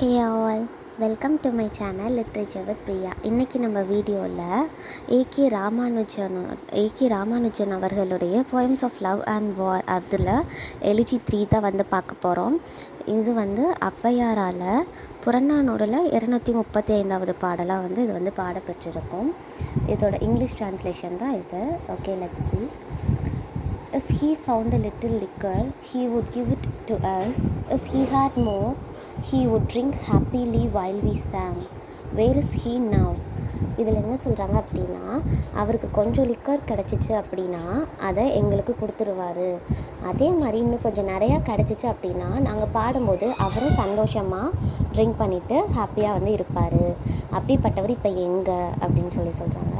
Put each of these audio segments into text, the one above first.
Hey all, welcome to my channel literature with Priya. இன்றைக்கி நம்ம வீடியோவில் ஏகே ராமானுஜன் அவர்களுடைய poems of love and war அதில் எலிஜி 3 தான் வந்து பார்க்க போகிறோம். இது வந்து ஔவையாரால் புறநானூறில் 235வது பாடலாக வந்து இது வந்து பாடப்பெற்றிருக்கும். இதோட இங்கிலீஷ் ட்ரான்ஸ்லேஷன் தான் இது. Okay, let's see. If he found a little liquor, he would give it to us. If he had more, he would drink happily while we sang. Where is he now? இதில் என்ன சொல்கிறாங்க அப்படின்னா, அவருக்கு கொஞ்சம் liquor கிடச்சிச்சு அப்படின்னா அதை எங்களுக்கு கொடுத்துருவார். அதே மாதிரி இன்னும் கொஞ்சம் நிறையா கிடச்சிச்சு அப்படின்னா நாங்கள் பாடும்போது அவரும் சந்தோஷமாக ட்ரிங்க் பண்ணிவிட்டு ஹாப்பியாக வந்து இருப்பார். அப்படிப்பட்டவர் இப்போ எங்கே அப்படின்னு சொல்கிறாங்க.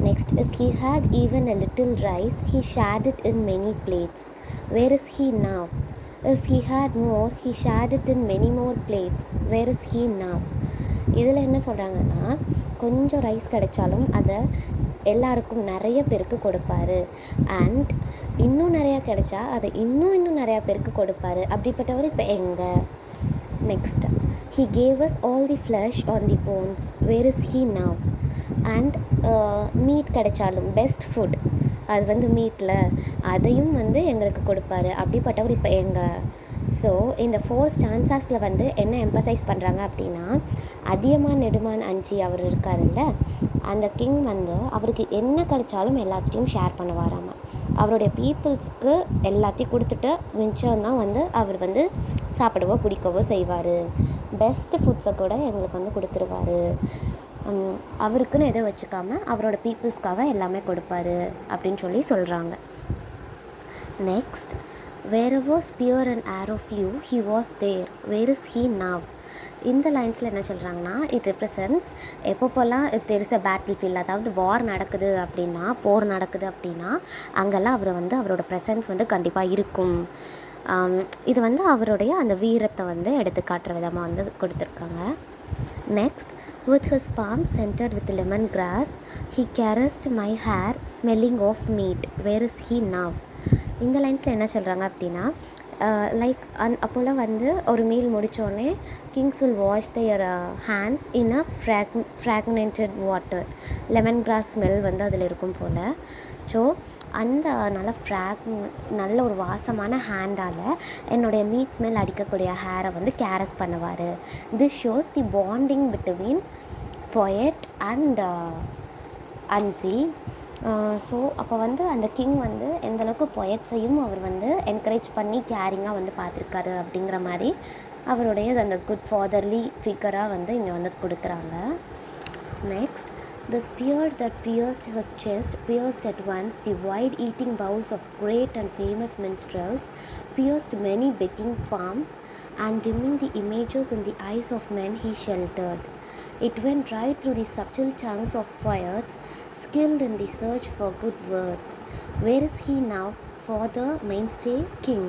Next, if he had even a little rice, he shared it in many plates. Where is he now? If he had more, he shared it in many more plates. Where is he now? இதில் என்ன சொல்கிறாங்கன்னா, கொஞ்சம் rice கிடைச்சாலும் அதை எல்லாருக்கும் நிறைய பேருக்கு கொடுப்பாரு. அண்ட் இன்னும் நிறையா கிடைச்சா அதை இன்னும் நிறையா பேருக்கு கொடுப்பாரு. அப்படிப்பட்டவர் இப்போ எங்கே? Next, he gave us all the flesh on the bones. Where is he now? And meet கிடைச்சாலும் பெஸ்ட் ஃபுட் அது வந்து மீட்டில் அதையும் வந்து எங்களுக்கு கொடுப்பாரு. அப்படிப்பட்டவர் இப்போ எங்கே? ஸோ இந்த 4 ஸ்டான்சாஸில் வந்து என்ன எம்பசைஸ் பண்ணுறாங்க அப்படின்னா, அதியமான் நெடுமான் அஞ்சி அவர் இருக்காருல்ல, அந்த கிங் வந்து அவருக்கு என்ன கிடைச்சாலும் எல்லாத்தையும் ஷேர் பண்ணுவாராம. அவருடைய பீப்புள்ஸ்க்கு எல்லாத்தையும் கொடுத்துட்டு மிச்சம் தான் வந்து அவர் வந்து சாப்பிடவோ குடிக்கவோ செய்வார். பெஸ்ட்டு ஃபுட்ஸை கூட எங்களுக்கு வந்து கொடுத்துருவார். அவருக்குன்னு எதை வச்சுக்காம அவரோட பீப்புள்ஸ்க்காக எல்லாமே கொடுப்பாரு அப்படின்னு சொல்கிறாங்க. Next, wherever spear and arrow flew, he was there. Where is he now? இந்த லைன்ஸில் என்ன சொல்கிறாங்கன்னா, இட் ரெப்ரசன்ட்ஸ் எப்பப்போல்லாம் if there is a battle field, அதாவது வார் நடக்குது அப்படின்னா, போர் நடக்குது அப்படின்னா அங்கெல்லாம் அவரோட ப்ரெசன்ஸ் வந்து கண்டிப்பாக இருக்கும். இது வந்து அவருடைய அந்த வீரத்தை வந்து எடுத்து காட்டுற விதமாக வந்து கொடுத்துருக்காங்க. Next, with his palms scented with lemon grass, he caressed my hair smelling of meat. Where is he now? இந்த லைன்ஸில் என்ன சொல்கிறாங்க அப்படின்னா, லைக் அப்போல்லாம் வந்து ஒரு மீல் முடித்தோடனே kings will wash their hands in a fragmented water. Lemon grass smell வந்து அதில் இருக்கும் போல். ஸோ அந்த நல்ல ஒரு வாசமான ஹேண்டால் என்னுடைய மீட் ஸ்மெல் அடிக்கக்கூடிய ஹேரை வந்து கேரஸ் பண்ணுவார். This shows the bonding between poet and அஞ்சி. ஸோ அப்போ வந்து அந்த கிங் வந்து எந்தளவுக்கு பொயட்ஸையும் அவர் வந்து என்கரேஜ் பண்ணி கேரிங்காக வந்து பார்த்துருக்காரு அப்படிங்கிற மாதிரி அவருடைய அந்த குட் ஃபாதர்லி ஃபிகராக வந்து இங்கே வந்து கொடுக்குறாங்க. Next, the spear that pierced his chest pierced at once the wide eating bowls of great and famous minstrels, pierced many begging palms, and dimming the images in the eyes of men he sheltered. It went right through the subtle tongues of poets skilled in the search for good words. Where is he now, for the mainstay king?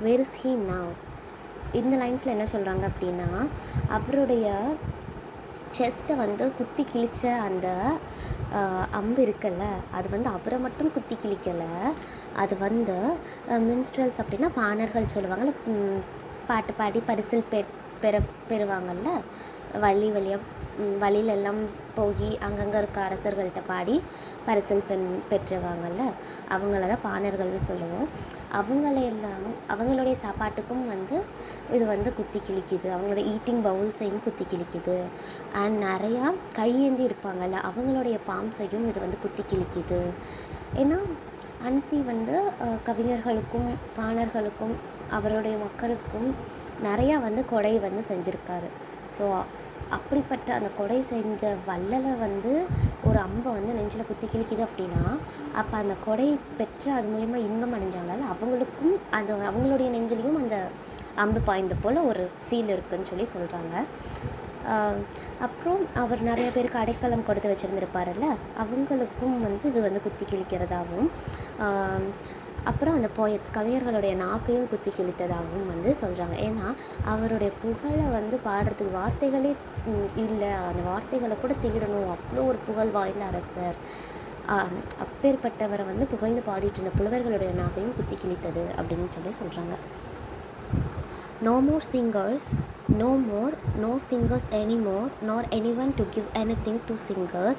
Where is he now? இந்த லைன்ஸில் என்ன சொல்கிறாங்க அப்படின்னா, அவருடைய செஸ்ட்டை வந்து குத்தி கிழித்த அந்த அம்பு இருக்குல்ல, அது வந்து அவரை மட்டும் குத்தி கிழிக்கலை. அது வந்து மின்ஸ்ட்ரல்ஸ் அப்படின்னா பாணர்கள் சொல்லுவாங்கள்ல, பாட்டு பாடி பரிசில் பெறுவாங்கள்ல, வழியிலெல்லாம் போய் அங்கங்கே இருக்க அரசர்கள்ட்ட பாடி பரிசில் பெற்றுவாங்கள்ல, அவங்கள தான் பாணர்கள்னு சொல்லுவோம். அவங்களுடைய சாப்பாட்டுக்கும் வந்து இது வந்து குத்தி கிழிக்குது, அவங்களோட ஈட்டிங் பவுல்ஸையும் குத்தி கிழிக்குது. அண்ட் நிறையா கையேந்தி இருப்பாங்கள்ல, அவங்களுடைய பாம்ஸையும் இது வந்து குத்தி கிழிக்குது. ஏன்னா அன்சி வந்து கவிஞர்களுக்கும் பாணர்களுக்கும் அவருடைய மக்களுக்கும் நிறையா வந்து கொடை வந்து செஞ்சுருக்காரு. ஸோ அப்படிப்பட்ட அந்த கொடை செஞ்ச வள்ளலை வந்து ஒரு அம்பை வந்து நெஞ்சில் குத்தி கிழிக்குது அப்படின்னா, அப்போ அந்த கொடை பெற்ற அது மூலிமா இன்பம் அடைஞ்சாங்கல்ல, அவங்களுக்கும் அவங்களுடைய நெஞ்சிலையும் அந்த அம்பு பாய்ந்த போல் ஒரு ஃபீல் இருக்குதுன்னு சொல்கிறாங்க. அப்புறம் அவர் நிறைய பேருக்கு அடைக்கலம் கொடுத்து வச்சுருந்துருப்பார்ல, அவங்களுக்கும் வந்து இது வந்து குத்தி கிழிக்கிறதாகவும், அப்புறம் அந்த போயட்ஸ் கவிஞர்களுடைய நாக்கையும் குத்தி கிழித்ததாகவும் வந்து சொல்கிறாங்க. ஏன்னா அவருடைய புகழை வந்து பாடுறதுக்கு வார்த்தைகளே இல்லை, அந்த வார்த்தைகளை கூட தேடணும், அவ்வளோ ஒரு புகழ் வாய்ந்த அரசர். அப்பேற்பட்டவரை வந்து புகழ்ந்து பாடிட்டு இருந்த புலவர்களுடைய நாக்கையும் குத்தி கிழித்தது அப்படின்னு சொல்கிறாங்க. No more singers No more, no singers anymore, nor anyone to give anything to singers.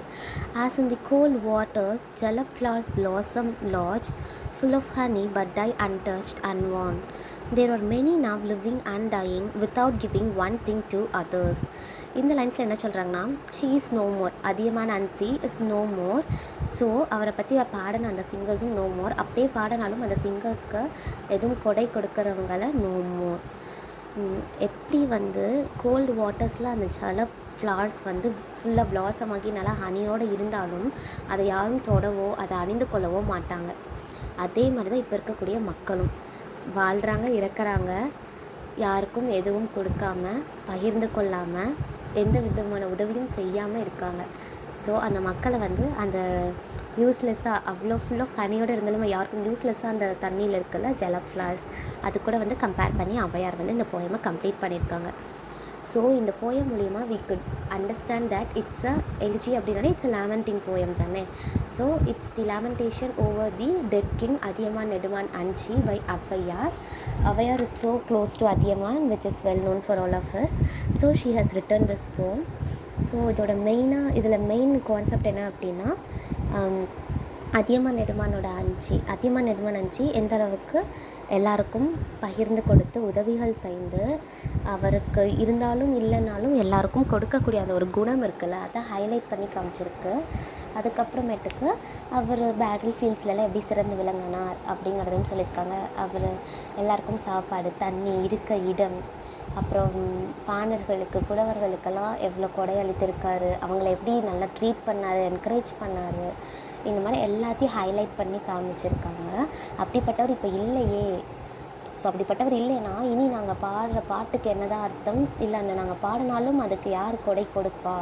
As in the cold waters, jalap flowers blossom large, full of honey, but die untouched, unworn. There are many now living and dying without giving one thing to others. இந்த லைன்ஸில் என்ன சொல்கிறாங்கன்னா, he is no more, Athiyaman Anji is no more. So அவரை பற்றி பாடின அந்த சிங்கர்ஸும் no more. அப்படியே பாடினாலும் அந்த சிங்கர்ஸ்க்கு எதுவும் கொடை கொடுக்குறவங்கள நோ மோர். எப்படி வந்து கோல்டு வாட்டர்ஸில் அந்த ஜலப் ஃப்ளவர்ஸ் வந்து ஃபுல்லாக பிளாசம் ஆகி நல்லா ஹனியோடு இருந்தாலும் அதை யாரும் தொடவோ அதை அணிந்து கொள்ளவோ மாட்டாங்க. அதே மாதிரி தான் இப்போ இருக்கக்கூடிய மக்களும் வாழ்கிறாங்க, இறக்குறாங்க, யாருக்கும் எதுவும் கொடுக்காம, பகிர்ந்து கொள்ளாமல், எந்த விதமான உதவியும் செய்யாமல் இருக்காங்க. ஸோ அந்த மக்களை வந்து அந்த யூஸ்லெஸ்ஸாக அவ்வளோ ஃபுல்லாக ஹனியோடு இருந்தாலும் யாருக்கும் யூஸ்லெஸ்ஸாக அந்த தண்ணியில் இருக்குல்ல ஜலப் ஃப்ளவர்ஸ், அது கூட வந்து கம்பேர் பண்ணி ஔவையார் வந்து இந்த போயமை கம்ப்ளீட் பண்ணியிருக்காங்க. ஸோ இந்த போயம் மூலிமா we could understand that it's a elegy அப்படின்னாலே இட்ஸ் அ லேமெண்டிங் போயம் தானே. So it's the lamentation over the dead king Athiyaman Neduman Anji by Avvaiyar. Avvaiyar is so close to Athiyaman which is well known for all of us. So she has written this poem. So இதோட இதில் main concept என்ன அப்படின்னா, அதியமான் நெடுமான் அஞ்சி எந்த அளவுக்கு எல்லாருக்கும் பகிர்ந்து கொடுத்து உதவிகள் செய்து அவருக்கு இருந்தாலும் இல்லைனாலும் எல்லாருக்கும் கொடுக்கக்கூடிய அந்த ஒரு குணம் இருக்குல்ல, அதை ஹைலைட் பண்ணி காமிச்சிருக்கு. அதுக்கப்புறமேட்டுக்கு அவர் பேட்டில் ஃபீல்ட்ஸ்லாம் எப்படி சிறந்து விளங்கினார் அப்படிங்கிறதையும் சொல்லியிருக்காங்க. அவர் எல்லாருக்கும் சாப்பாடு, தண்ணி, இருக்க இடம், அப்புறம் பாணர்களுக்கு, குடவர்களுக்கெல்லாம் எவ்வளோ கொடை அளித்திருக்காரு, அவங்கள எப்படி நல்லா ட்ரீட் பண்ணார், என்கரேஜ் பண்ணார், இந்த மாதிரி எல்லாத்தையும் ஹைலைட் பண்ணி காமிச்சிருக்காங்க. அப்படிப்பட்டவர் இப்போ இல்லையே. ஸோ அப்படிப்பட்டவர் இல்லைன்னா இனி நாங்கள் பாடுற பாட்டுக்கு என்னதான் அர்த்தம், இல்லை அந்த நாங்கள் பாடினாலும் அதுக்கு யார் கொடை கொடுப்பா,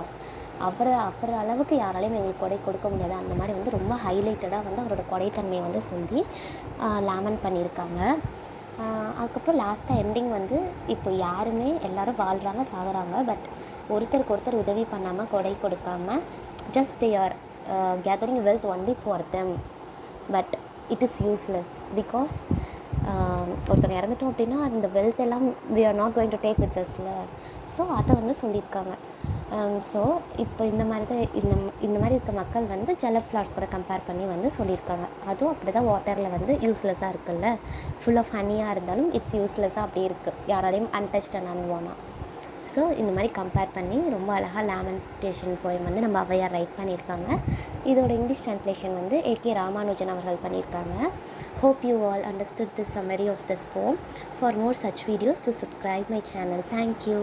அப்புற அளவுக்கு யாராலையும் எங்களுக்கு கொடை கொடுக்க முடியாது. அந்த மாதிரி வந்து ரொம்ப ஹைலைட்டடாக வந்து அவரோட கொடைத்தன்மையை வந்து சொல்லி லேமன் பண்ணியிருக்காங்க. அதுக்கப்புறம் லாஸ்ட்டாக எண்டிங் வந்து இப்போ யாருமே எல்லோரும் வாழ்கிறாங்க, சாகுறாங்க, பட் ஒருத்தருக்கு ஒருத்தர் உதவி பண்ணாமல், கொடை கொடுக்காமல், just they are gathering wealth only for them, but it is useless. Because ஒருத்தவங்க இறந்துட்டோம் அப்படின்னா அந்த வெல்த் எல்லாம் we are not going to take with அஸ்ல. ஸோ அதை வந்து சொல்லியிருக்காங்க. ஸோ இப்போ இந்த மாதிரி தான் இந்த மாதிரி இருக்க மக்கள் வந்து ஜலப் ஃப்ளவர்ஸ் கூட கம்பேர் பண்ணி வந்து சொல்லியிருக்காங்க. அதுவும் அப்படி தான் வாட்டரில் வந்து யூஸ்லெஸ்ஸாக இருக்குல்ல, ஃபுல் ஆஃப் ஹனியாக இருந்தாலும் இட்ஸ் யூஸ்லெஸ்ஸாக அப்படியே இருக்குது, யாராலையும் அன்டச்ட் அண்ட் அன்வானா. ஸோ இந்த மாதிரி கம்பேர் பண்ணி ரொம்ப அழகாக லேமெண்டேஷன் போயம் வந்து நம்ம ஔவையார் ரைட் பண்ணியிருக்காங்க. இதோட இங்கிலீஷ் ட்ரான்ஸ்லேஷன் வந்து ஏகே ராமானுஜன் அவர்கள் பண்ணியிருக்காங்க. Hope you all understood this summary of this poem. For more such videos, to subscribe my channel. Thank you.